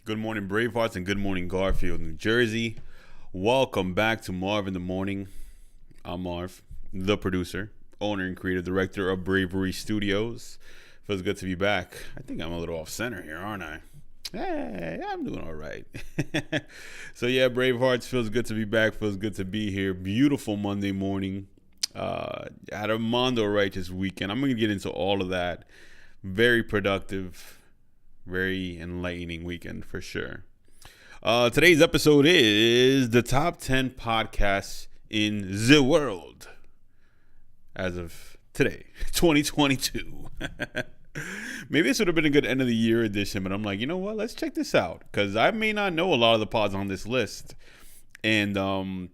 Good morning, Bravehearts, and good morning, Garfield, New Jersey. Welcome back to Marv in the Morning. I'm Marv, the producer, owner, and creative director of Bravery Studios. Feels good to be back. I think I'm a little off center here, aren't I? Hey, I'm doing all right. So, yeah, Bravehearts, feels good to be back. Feels good to be here. Beautiful Monday morning. Had a Mondo righteous weekend. I'm going to get into all of that. Very productive, very enlightening weekend for sure. Today's episode is the top 10 podcasts in the world as of today, 2022. Maybe this would have been a good end of the year edition, but I'm like, you know what? Let's check this out because I may not know a lot of the pods on this list. And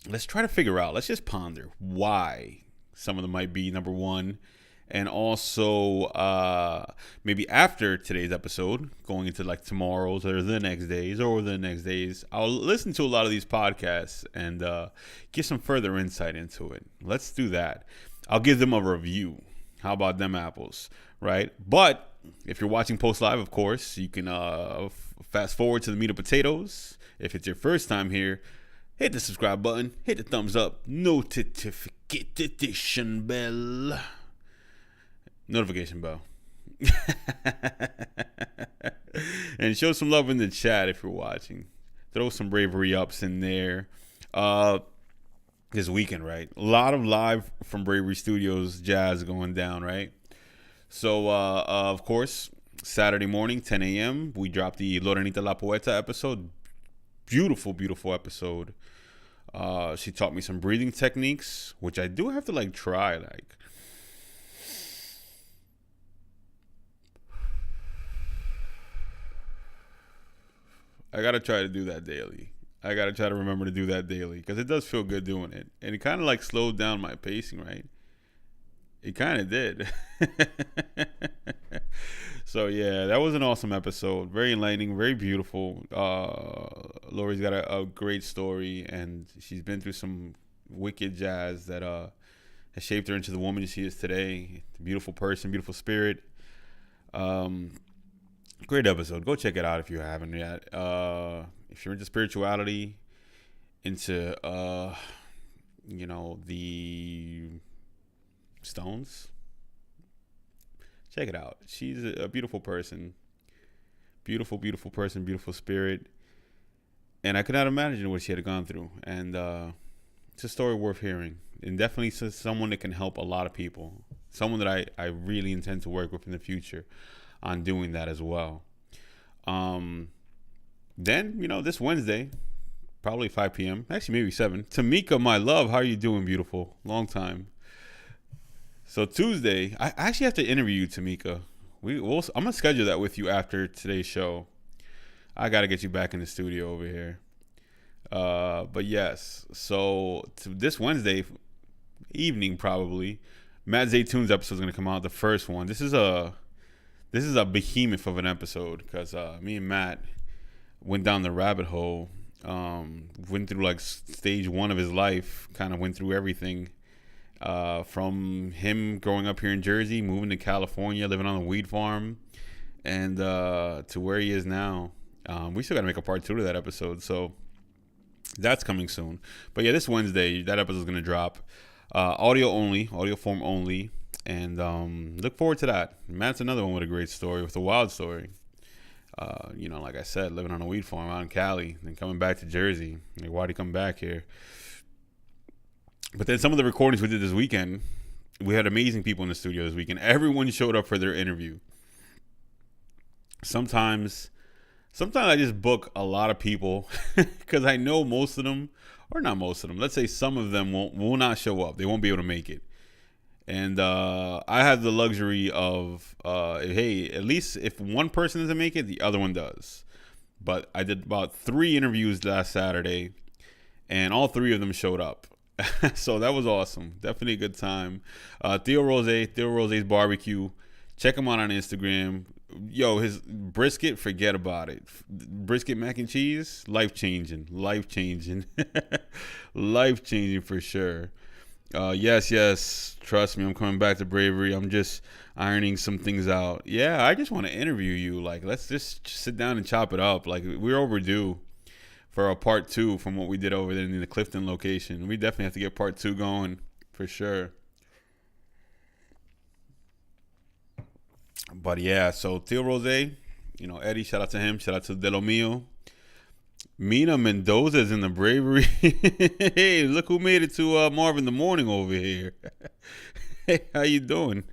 let's try to figure out, let's just ponder why some of them might be number one. And also, maybe after today's episode, going into like tomorrow's or the next days, I'll listen to a lot of these podcasts and get some further insight into it. Let's do that. I'll give them a review. How about them apples, right? But if you're watching post live, of course, you can fast forward to the meat and potatoes. If it's your first time here, hit the subscribe button, hit the thumbs up, notification bell. Notification bell. And show some love in the chat if you're watching. Throw some bravery ups in there. This weekend, right? A lot of live from Bravery Studios jazz going down, right? So, of course, Saturday morning, 10 a.m., we dropped the Lorenita La Poeta episode. Beautiful, beautiful episode. She taught me some breathing techniques, which I do have to try. I gotta try to do that daily. I gotta try to remember to do that daily because it does feel good doing it, and it kind of slowed down my pacing, right? It kind of did. So yeah, that was an awesome episode. Very enlightening, very beautiful. Lori's got a great story, and she's been through some wicked jazz that has shaped her into the woman she is today. Beautiful person, beautiful spirit. Great episode. Go check it out if you haven't yet. If you're into spirituality, into the stones, check it out. She's a beautiful person. Beautiful, beautiful person, beautiful spirit. And I could not imagine what she had gone through. And it's a story worth hearing. And definitely someone that can help a lot of people. Someone that I really intend to work with in the future on doing that as well. Then, this Wednesday, probably 5 p.m., actually maybe 7. Tamika, my love, how are you doing, beautiful? Long time. So Tuesday, I actually have to interview you, Tamika. I'm going to schedule that with you after today's show. I got to get you back in the studio over here. But yes, so this Wednesday evening, probably, Matt Zaytoon's episode is going to come out, the first one. This is a behemoth of an episode because me and Matt went down the rabbit hole, went through stage one of his life, kind of went through everything from him growing up here in Jersey, moving to California, living on a weed farm, and to where he is now. We still got to make a part 2 to that episode, so that's coming soon. But yeah, this Wednesday, that episode is going to drop. Audio form only. And look forward to that. Matt's another one with a great story, with a wild story. Like I said, living on a weed farm out in Cali, and coming back to Jersey. Why'd he come back here? But then some of the recordings we did this weekend, we had amazing people in the studio this weekend. Everyone showed up for their interview. Sometimes I just book a lot of people because I know most of them, or not most of them. Let's say some of them will not show up. They won't be able to make it. And I have the luxury of, hey, at least if one person doesn't make it, the other one does. But I did about 3 interviews last Saturday, and all 3 of them showed up. So that was awesome. Definitely a good time. Theo Rose's Barbecue. Check him out on Instagram. Yo, his brisket, forget about it. Brisket mac and cheese, life-changing. Life-changing for sure. Yes, yes. Trust me, I'm coming back to Bravery. I'm just ironing some things out. Yeah, I just want to interview you. Like, let's just sit down and chop it up. Like, we're overdue for a part two from what we did over there in the Clifton location. We definitely have to get part two going for sure. But yeah, so Theo Rose, Eddie, shout out to him. Shout out to De Lo Mio. Mina Mendoza's in the Bravery. Hey, look who made it to Marv in the morning over here. Hey, how you doing?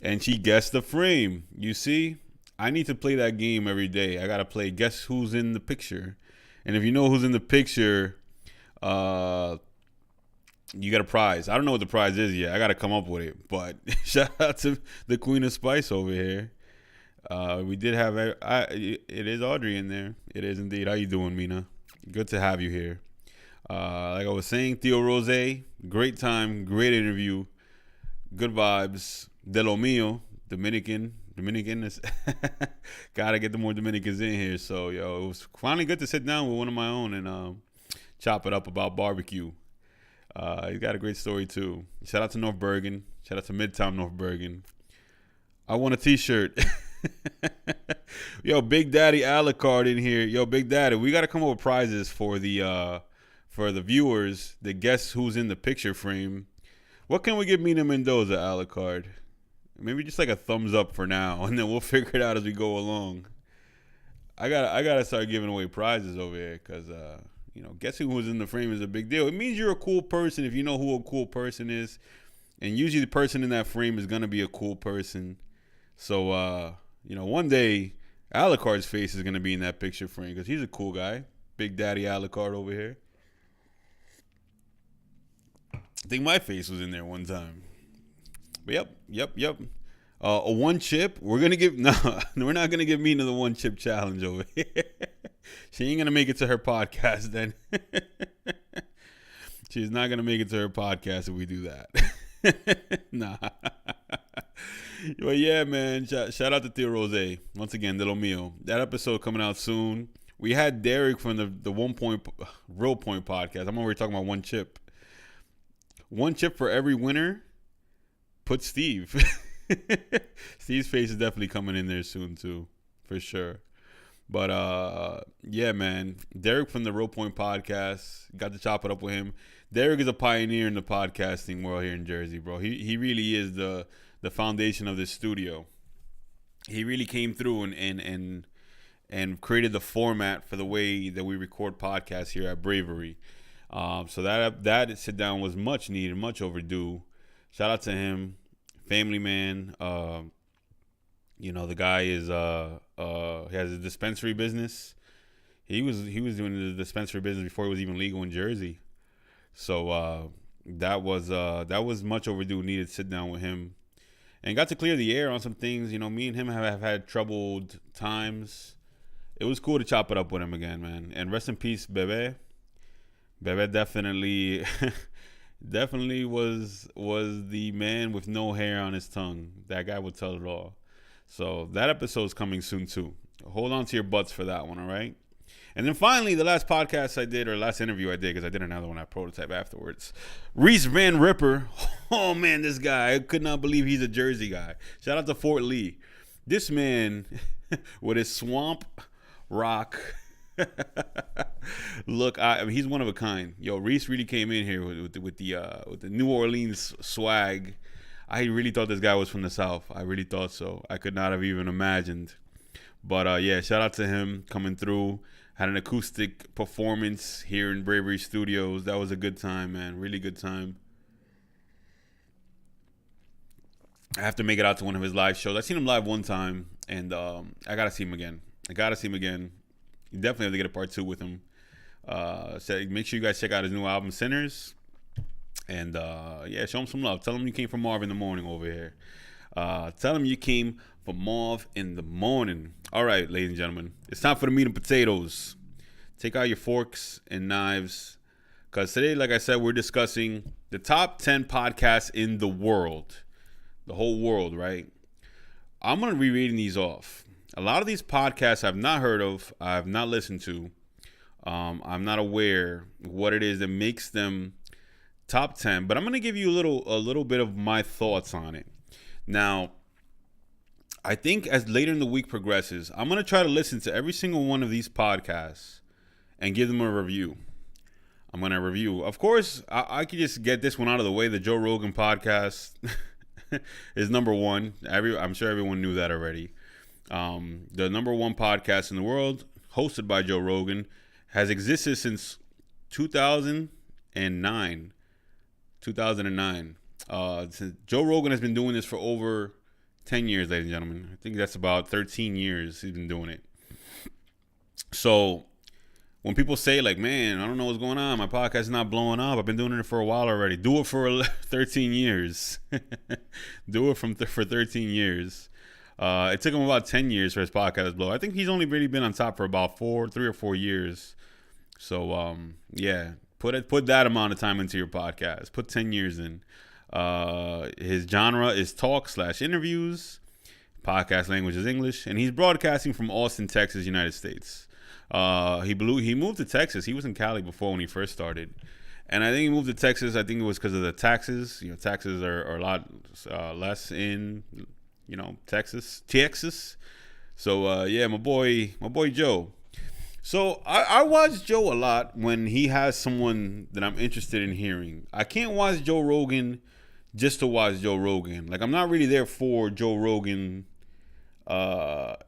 And she guessed the frame. You see, I need to play that game every day. I gotta play guess who's in the picture, and if you know who's in the picture, uh, you got a prize. I don't know what the prize is yet. I gotta come up with it. But shout out to the Queen of Spice over here. We did have it is Audrey in there. It is indeed. How you doing, Mina? Good to have you here. Like I was saying, Theo Rose, great time, great interview, good vibes. De Lo Mio, Dominican is gotta get the more Dominicans in here. So yo, it was finally good to sit down with one of my own and chop it up about barbecue. He's got a great story too. Shout out to North Bergen. Shout out to Midtown North Bergen. I want a T-shirt. Yo, Big Daddy Alucard in here. Yo, Big Daddy, we gotta come up with prizes for the viewers that guess who's in the picture frame. What can we give Mina Mendoza, Alucard? Maybe just like a thumbs up for now, and then we'll figure it out as we go along. I gotta start giving away prizes over here because guessing who's in the frame is a big deal. It means you're a cool person if you know who a cool person is, and usually the person in that frame is gonna be a cool person. So one day Alucard's face is gonna be in that picture frame because he's a cool guy. Big Daddy Alucard over here. I think my face was in there one time. But yep. A one chip. We're gonna give no. We're not gonna give Mina the one chip challenge over here. She ain't gonna make it to her podcast then. She's not gonna make it to her podcast if we do that. Nah. But yeah, man. Shout out to Theo Rose once again, Little Mio. That episode coming out soon. We had Derek from the Real Point podcast. I'm already talking about one chip. One chip for every winner. Put Steve. Steve's face is definitely coming in there soon too, for sure. But yeah, man, Derek from the Real Point podcast, got to chop it up with him. Derek is a pioneer in the podcasting world here in Jersey, bro. He really is the foundation of this studio. He really came through and created the format for the way that we record podcasts here at Bravery. So that sit down was much needed, much overdue. Shout out to him, family man. The guy is he has a dispensary business. He was doing the dispensary business before it was even legal in Jersey. So that was much overdue. Needed to sit down with him and got to clear the air on some things. Me and him have had troubled times. It was cool to chop it up with him again, man. And rest in peace, Bebe. Bebe definitely was the man with no hair on his tongue. That guy would tell it all. So that episode's coming soon too. Hold on to your butts for that one, all right? And then finally, the last podcast I did, or last interview I did, because I did another one at Prototype afterwards. Reese Van Ripper. Oh man, this guy, I could not believe he's a Jersey guy. Shout out to Fort Lee. This man with his swamp rock look, he's one of a kind. Yo, Reese really came in here with the New Orleans swag. I really thought this guy was from the South. I really thought so. I could not have even imagined. But yeah, shout out to him coming through. Had an acoustic performance here in Bravery Studios. That was a good time, man. Really good time. I have to make it out to one of his live shows. I've seen him live one time, and I gotta see him again. You definitely have to get a part two with him. So make sure you guys check out his new album, Sinners. And yeah, show him some love. Tell him you came from Marv in the morning over here. Tell him you came from Marv in the morning. All right, ladies and gentlemen, it's time for the meat and potatoes. Take out your forks and knives, because today, like I said, we're discussing the top 10 podcasts in the world, the whole world, right? I'm gonna be reading these off. A lot of these podcasts I've not heard of, I've not listened to. I'm not aware what it is that makes them top 10, but I'm gonna give you a little bit of my thoughts on it. Now, I think as later in the week progresses, I'm gonna try to listen to every single one of these podcasts and give them a review. I'm gonna review. Of course, I could just get this one out of the way. The Joe Rogan podcast is number one. I'm sure everyone knew that already. The number one podcast in the world, hosted by Joe Rogan, has existed since 2009. 2009. Since Joe Rogan has been doing this for over 10 years, ladies and gentlemen. I think that's about 13 years he's been doing it. So when people say like, man, I don't know what's going on, my podcast is not blowing up, I've been doing it for a while already. Do it for 13 years. Do it for 13 years. It took him about 10 years for his podcast to blow. I think he's only really been on top for about 3 or 4 years. So yeah, put that amount of time into your podcast. Put 10 years in. His genre is talk/interviews. Podcast language is English, and he's broadcasting from Austin, Texas, United States. He moved to Texas. He was in Cali before when he first started, and I think he moved to Texas. I think it was because of the taxes. You know, taxes are a lot less in Texas. So yeah, my boy Joe. So I watch Joe a lot when he has someone that I'm interested in hearing. I can't watch Joe Rogan just to watch Joe Rogan. Like, I'm not really there for Joe Rogan,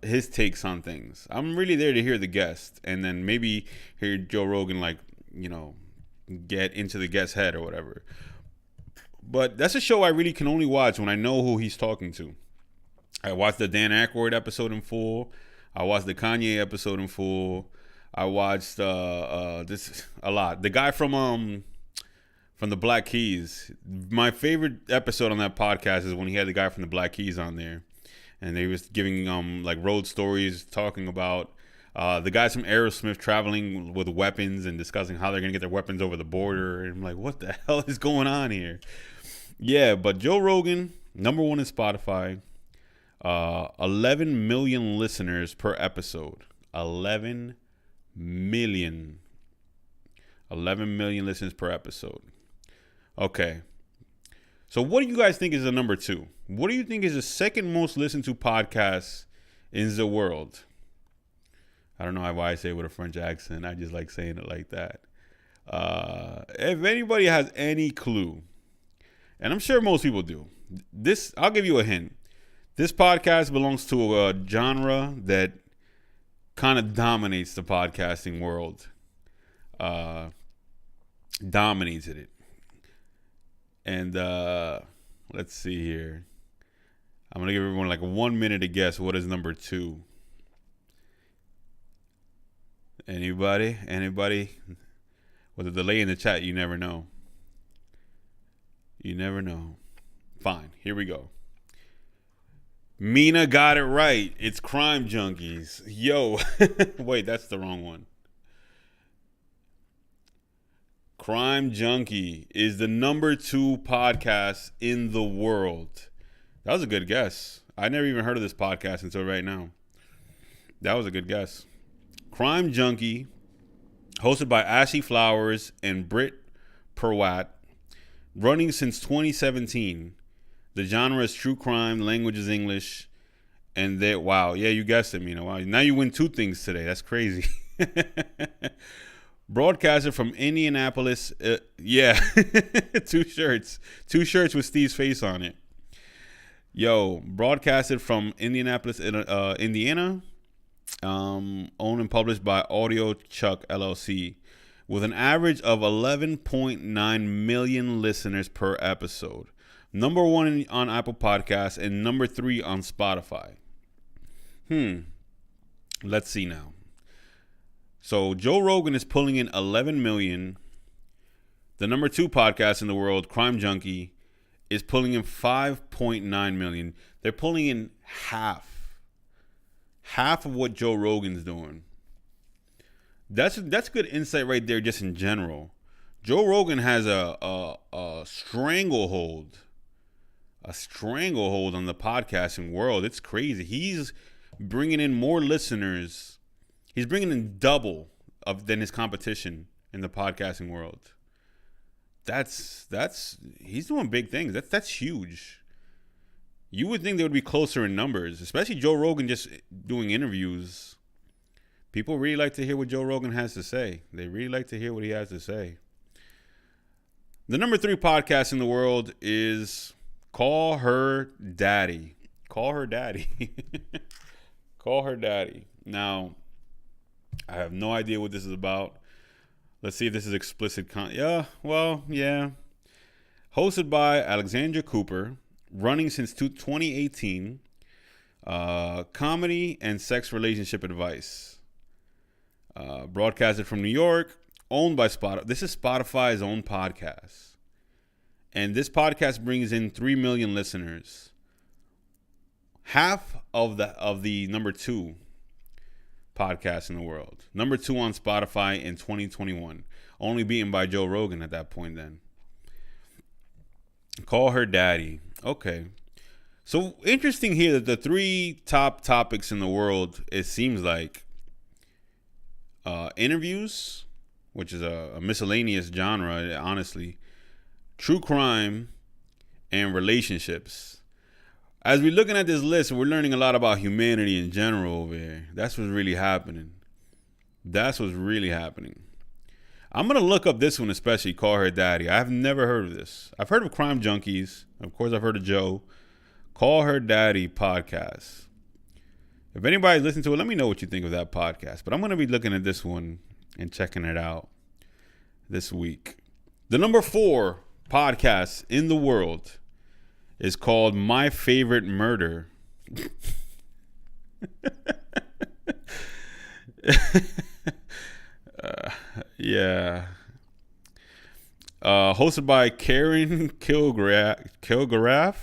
his takes on things. I'm really there to hear the guest, and then maybe hear Joe Rogan, like, get into the guest's head or whatever. But that's a show I really can only watch when I know who he's talking to. I watched the Dan Aykroyd episode in full. I watched the Kanye episode in full. I watched this a lot. The guy from the Black Keys. My favorite episode on that podcast is when he had the guy from the Black Keys on there, and they was giving like road stories, talking about the guys from Aerosmith traveling with weapons and discussing how they're gonna get their weapons over the border. And I'm like, what the hell is going on here? Yeah, but Joe Rogan, number one in Spotify. 11 million listeners per episode. 11 million listeners per episode. Okay. So what do you guys think is the number two? What do you think is the second most listened to podcast in the world? I don't know why I say it with a French accent. I just like saying it like that. If anybody has any clue, and I'm sure most people do, I'll give you a hint. This podcast belongs to a genre that kind of dominates the podcasting world. Dominates it. And let's see here. I'm going to give everyone like 1 minute to guess what is number two. Anybody? With a delay in the chat, you never know. You never know. Fine, here we go. Mina got it right. It's Crime Junkies. Yo. Wait, that's the wrong one. Crime Junkie is the number 2 podcast in the world. That was a good guess. I never even heard of this podcast until right now. That was a good guess. Crime Junkie, hosted by Ashley Flowers and Britt Perwat, running since 2017. The genre is true crime, language is English, and wow, yeah, you guessed it, Mina. Wow, now you win 2 things today. That's crazy. Broadcaster from Indianapolis, yeah, 2 shirts with Steve's face on it. Yo, broadcasted from Indianapolis, Indiana, owned and published by Audio Chuck LLC, with an average of 11.9 million listeners per episode. Number 1 on Apple Podcasts and number 3 on Spotify. Let's see now. So Joe Rogan is pulling in 11 million. The number 2 podcast in the world, Crime Junkie, is pulling in 5.9 million. They're pulling in half of what Joe Rogan's doing. That's good insight right there, just in general. Joe Rogan has a stranglehold. A stranglehold on the podcasting world. It's crazy. He's bringing in more listeners. He's bringing in double than his competition in the podcasting world. that's he's doing big things. That's huge. You would think they would be closer in numbers, especially Joe Rogan just doing interviews. People really like to hear what Joe Rogan has to say. They really like to hear what he has to say. The number 3 podcast in the world is Call Her Daddy. Call Her Daddy. Call Her Daddy. Now, I have no idea what this is about. Let's see if this is explicit content. Yeah. Hosted by Alexandra Cooper, running since 2018. Comedy and sex relationship advice. Broadcasted from New York, owned by Spotify. This is Spotify's own podcast. And this podcast brings in 3 million listeners. Half of the number 2 podcast in the world. Number 2 on Spotify in 2021. Only beaten by Joe Rogan at that point then. Call Her Daddy. Okay. So interesting here that the 3 top topics in the world, it seems like interviews, which is a miscellaneous genre, honestly, true crime, and relationships. As we're looking at this list, we're learning a lot about humanity in general over here. That's what's really happening. I'm going to look up this one, especially Call Her Daddy. I've never heard of this. I've heard of Crime Junkies. Of course, I've heard of Joe. Call Her Daddy podcast. If anybody's listening to it, let me know what you think of that podcast. But I'm going to be looking at this one and checking it out this week. The number 4 podcast in the world is called My Favorite Murder. Yeah. Hosted by Karen Kilgaraff.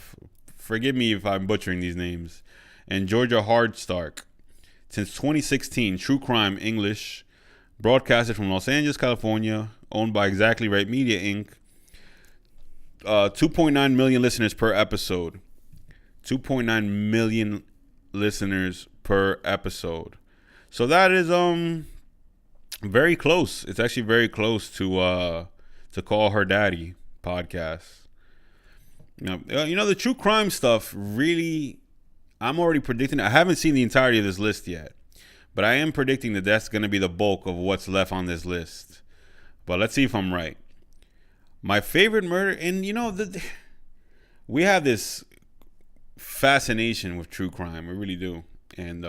Forgive me if I'm butchering these names. And Georgia Hardstark. Since 2016, True Crime English. Broadcasted from Los Angeles, California. Owned by Exactly Right Media, Inc. 2.9 million listeners per episode. 2.9 million listeners per episode. So that is very close. It's actually very close to Call Her Daddy podcast. The true crime stuff really, I'm already predicting. I haven't seen the entirety of this list yet, but I am predicting that that's going to be the bulk of what's left on this list. But let's see if I'm right. My favorite murder, and we have this fascination with true crime. We really do. And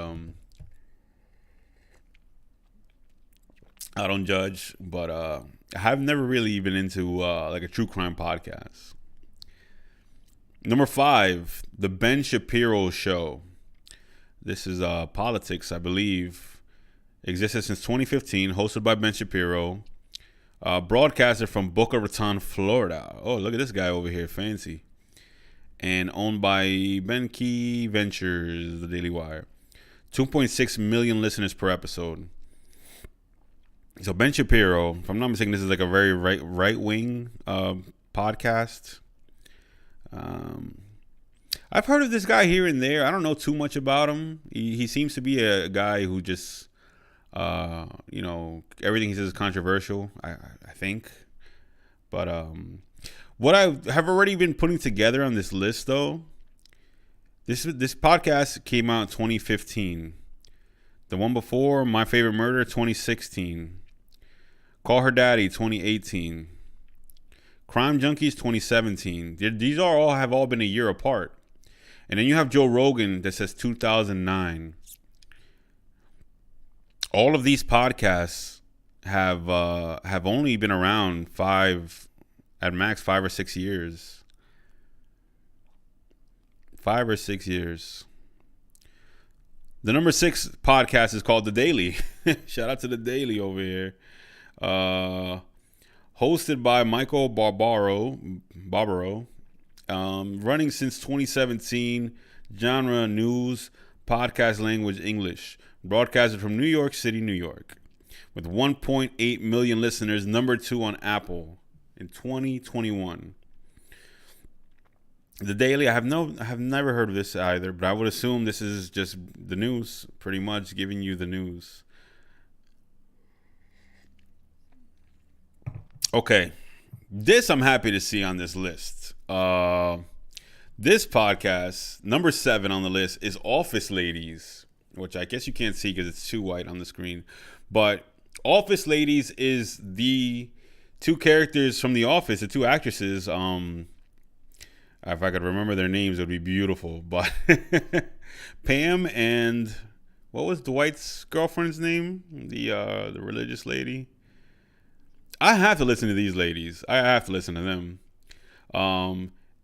I don't judge, but I've never really been into like a true crime podcast. Number 5, The Ben Shapiro Show. This is politics, I believe. Existed since 2015, hosted by Ben Shapiro. Broadcasted from Boca Raton, Florida. Oh, look at this guy over here, fancy. And owned by Benke Ventures, the Daily Wire. 2.6 million listeners per episode. So Ben Shapiro, if I'm not mistaken, this is like a very right wing podcast. I've heard of this guy here and there. I don't know too much about him. He seems to be a guy who just, everything he says is controversial, I think. But what I have already been putting together on this list, though, this podcast came out in 2015. The one before, My Favorite Murder, 2016. Call Her Daddy, 2018. Crime Junkies, 2017. These have all been a year apart. And then you have Joe Rogan that says 2009. All of these podcasts have only been around at max 5 or 6 years. 5 or 6 years. The number 6 podcast is called The Daily. Shout out to The Daily over here. Hosted by Michael Barbaro. Running since 2017. Genre news, podcast language English. Broadcasted from New York City, New York. With 1.8 million listeners, number 2 on Apple in 2021. The Daily, I have never heard of this either, but I would assume this is just the news, pretty much giving you the news. Okay, This I'm happy to see on this list. This podcast, number 7 on the list, is Office Ladies, which I guess you can't see because it's too white on the screen. But Office Ladies is the two characters from The Office, the two actresses. If I could remember their names, it would be beautiful. But Pam and what was Dwight's girlfriend's name? The religious lady. I have to listen to these ladies. I have to listen to them.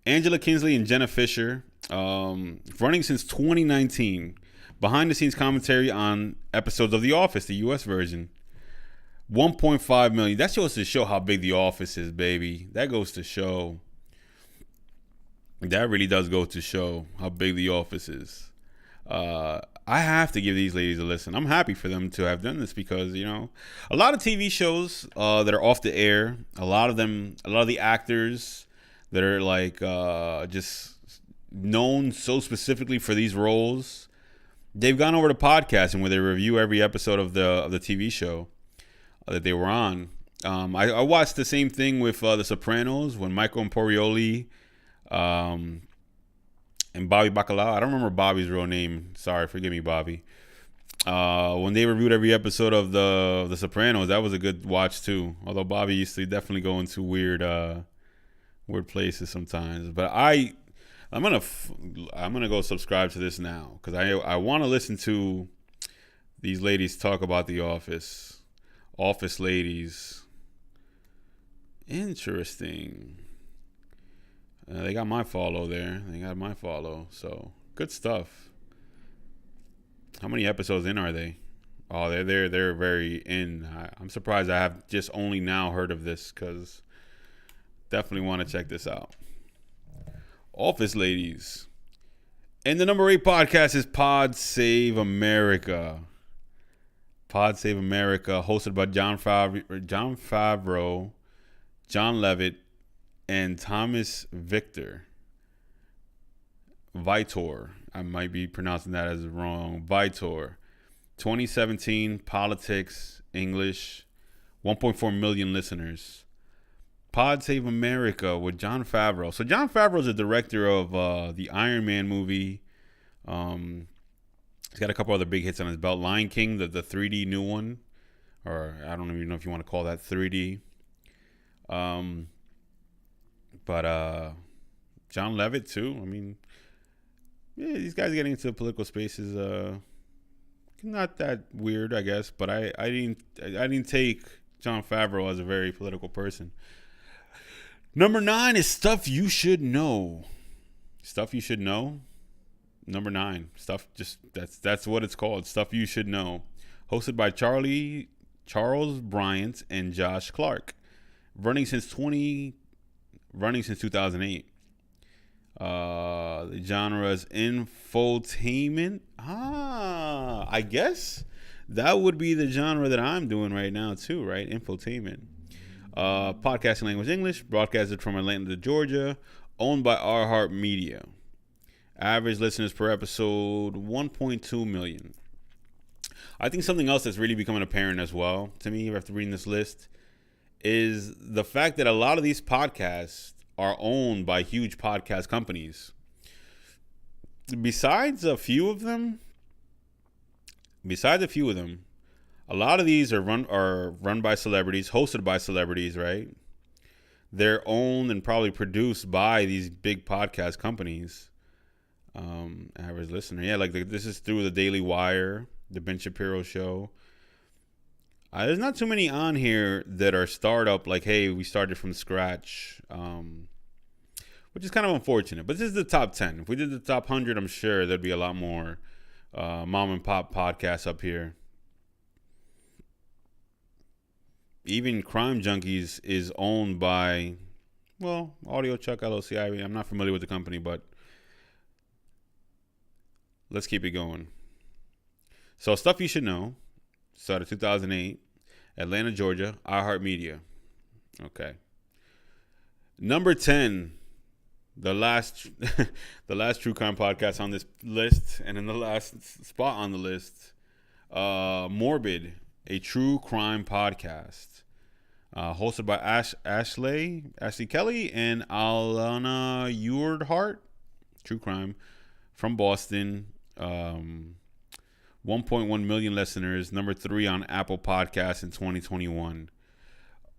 Angela Kinsley and Jenna Fisher, running since 2019. Behind the scenes commentary on episodes of The Office, the US version. 1.5 million. That goes to show how big The Office is, baby. That goes to show. That really does go to show how big The Office is. I have to give these ladies a listen. I'm happy for them to have done this because, you know, a lot of TV shows that are off the air, a lot of the actors that are like just known so specifically for these roles, they've gone over to podcasting where they review every episode of the TV show that they were on. I watched the same thing with The Sopranos when Michael Imperioli and Bobby Bacalao. I don't remember Bobby's real name. Sorry, forgive me, Bobby. When they reviewed every episode of the Sopranos, that was a good watch too. Although Bobby used to definitely go into weird places sometimes. But I'm gonna go subscribe to this now because I want to listen to these ladies talk about The Office. Office Ladies. Interesting. They got my follow there. So good stuff. How many episodes in are they? Oh, they're very in. I'm surprised I have just only now heard of this because definitely want to check this out. Office Ladies. And the number 8 podcast is Pod Save America. Pod Save America, hosted by Jon Favreau, John Levitt, and Thomas Vitor. I might be pronouncing that as wrong. Vitor. 2017, politics, English, 1.4 million listeners. Pod Save America with Jon Favreau. So Jon Favreau is the director of the Iron Man movie. He's got a couple other big hits on his belt. Lion King, the 3D new one. Or I don't even know if you want to call that 3D. But John Levitt too. I mean, yeah, these guys getting into political spaces. Not that weird, I guess. But I didn't take Jon Favreau as a very political person. Number 9 is Stuff You Should Know. Stuff You Should Know. Number 9. That's what it's called. Stuff You Should Know. Hosted by Charles Bryant and Josh Clark. Running since 2008. The genre is infotainment. I guess that would be the genre that I'm doing right now too, right? Infotainment. Podcasting language English. Broadcasted from Atlanta, Georgia. Owned by iHeartMedia. Average listeners per episode 1.2 million. I think something else that's really becoming apparent as well to me after reading this list is the fact that a lot of these podcasts are owned by huge podcast companies. Besides a few of them, a lot of these are run by celebrities, hosted by celebrities, right? They're owned and probably produced by these big podcast companies. Average listener, yeah, like this is through the Daily Wire, the Ben Shapiro Show. There's not too many on here that are startup, like, hey, we started from scratch, which is kind of unfortunate. But this is the top 10. If we did the top 100, I'm sure there'd be a lot more mom and pop podcasts up here. Even Crime Junkies is owned by, well, Audio Chuck LLC. I'm not familiar with the company, but let's keep it going. So Stuff You Should Know started 2008, Atlanta, Georgia, iHeartMedia. Okay. Number 10, the last true crime podcast on this list, and in the last spot on the list, Morbid, a true crime podcast. hosted by Ashley Kelly and Alana Ewardhart. True crime from Boston. 1.1 million listeners. Number 3 on Apple Podcasts in 2021.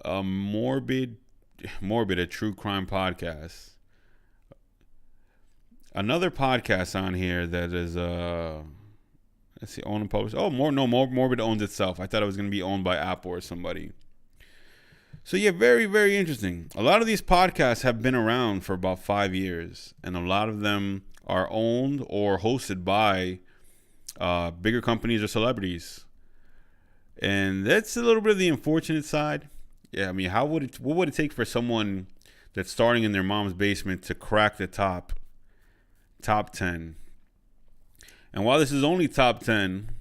Morbid, a true crime podcast. Another podcast on here that is let's see, owned and published. Oh, Morbid owns itself. I thought it was going to be owned by Apple or somebody. So yeah, very, very interesting. A lot of these podcasts have been around for about 5 years, and a lot of them are owned or hosted by bigger companies or celebrities. And that's a little bit of the unfortunate side. Yeah, I mean, what would it take for someone that's starting in their mom's basement to crack the top 10? And while this is only top 10,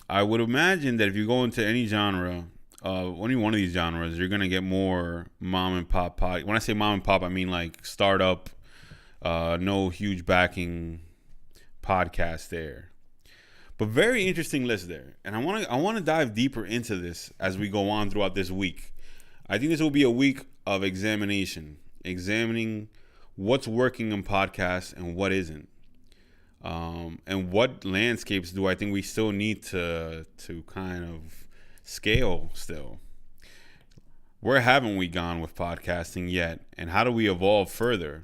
I would imagine that if you go into any genre, any one of these genres, you're gonna get more mom and pop When I say mom and pop, I mean like startup, no huge backing podcast there. But very interesting list there, and I want to dive deeper into this as we go on throughout this week. I think this will be a week of examining what's working in podcasts and what isn't, and what landscapes do I think we still need to kind of scale still. Where haven't we gone with podcasting yet, and how do we evolve further?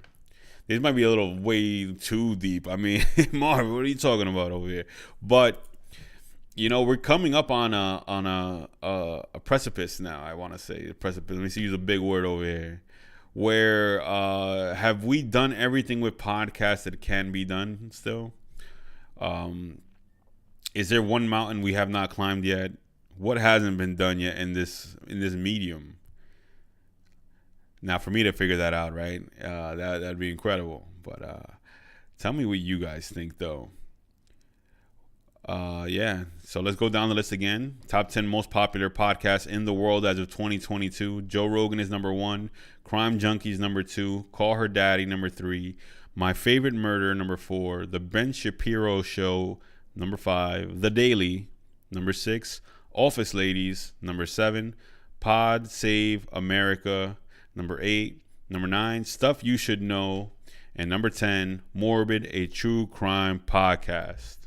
This might be a little way too deep. I mean, Marv, what are you talking about over here? But we're coming up on a precipice now. I want to say a precipice. Let me use a big word over here. Where have we done everything with podcasts that can be done still? Is there one mountain we have not climbed yet? What hasn't been done yet in this medium? Now, for me to figure that out, right? That'd be incredible. But tell me what you guys think, though. Yeah. So let's go down the list again. Top 10 most popular podcasts in the world as of 2022. Joe Rogan is number 1. Crime Junkies number 2. Call Her Daddy number 3. My Favorite Murder number 4. The Ben Shapiro Show number 5. The Daily number 6. Office Ladies number 7. Pod Save America number 8. Number 9, Stuff You Should Know. And number 10, Morbid, a true crime podcast.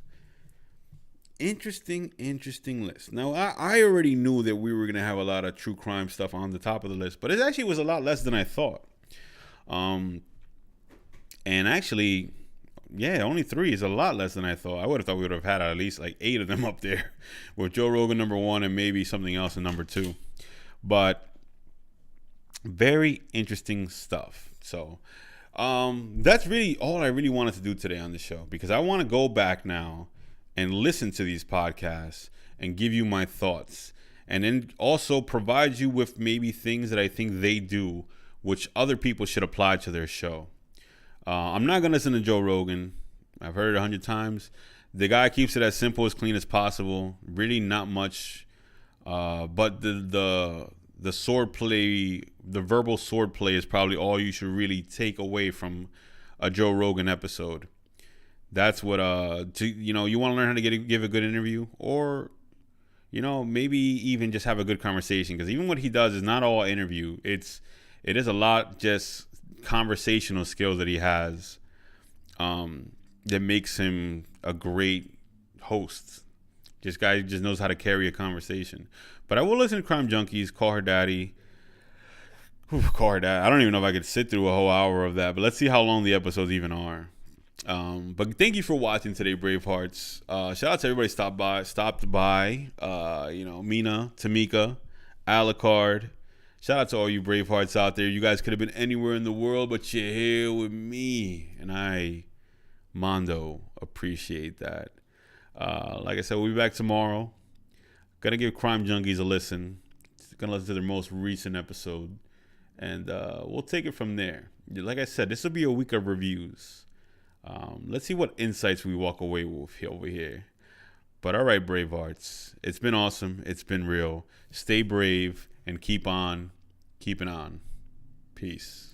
Interesting list. Now, I already knew that we were going to have a lot of true crime stuff on the top of the list, but it actually was a lot less than I thought. And actually, yeah, only 3 is a lot less than I thought. I would have thought we would have had at least like 8 of them up there, with Joe Rogan number 1 and maybe something else in number 2. But very interesting stuff. So that's really all I really wanted to do today on the show, because I want to go back now and listen to these podcasts and give you my thoughts, and then also provide you with maybe things that I think they do which other people should apply to their show. I'm not going to listen to Joe Rogan. I've heard it 100 times. The guy keeps it as simple, as clean as possible. Really not much. But the swordplay, the verbal swordplay is probably all you should really take away from a Joe Rogan episode. That's what, you want to learn how to give a good interview, or, maybe even just have a good conversation. Because even what he does is not all interview. It is a lot just conversational skills that he has, that makes him a great host. This guy just knows how to carry a conversation. But I will listen to Crime Junkies, Call Her Daddy. Call Her Daddy. I don't even know if I could sit through a whole hour of that, but let's see how long the episodes even are. But thank you for watching today, Bravehearts. Shout out to everybody stopped by. Mina, Tamika, Alucard. Shout out to all you Bravehearts out there. You guys could have been anywhere in the world, but you're here with me, and I, Mondo, appreciate that. Like I said, we'll be back tomorrow. Gonna give Crime Junkies a listen. Gonna listen to their most recent episode, and we'll take it from there. Like I said, this will be a week of reviews. Let's see what insights we walk away with over here. But all right, Bravehearts, it's been awesome. It's been real. Stay brave and keep on keeping on. Peace.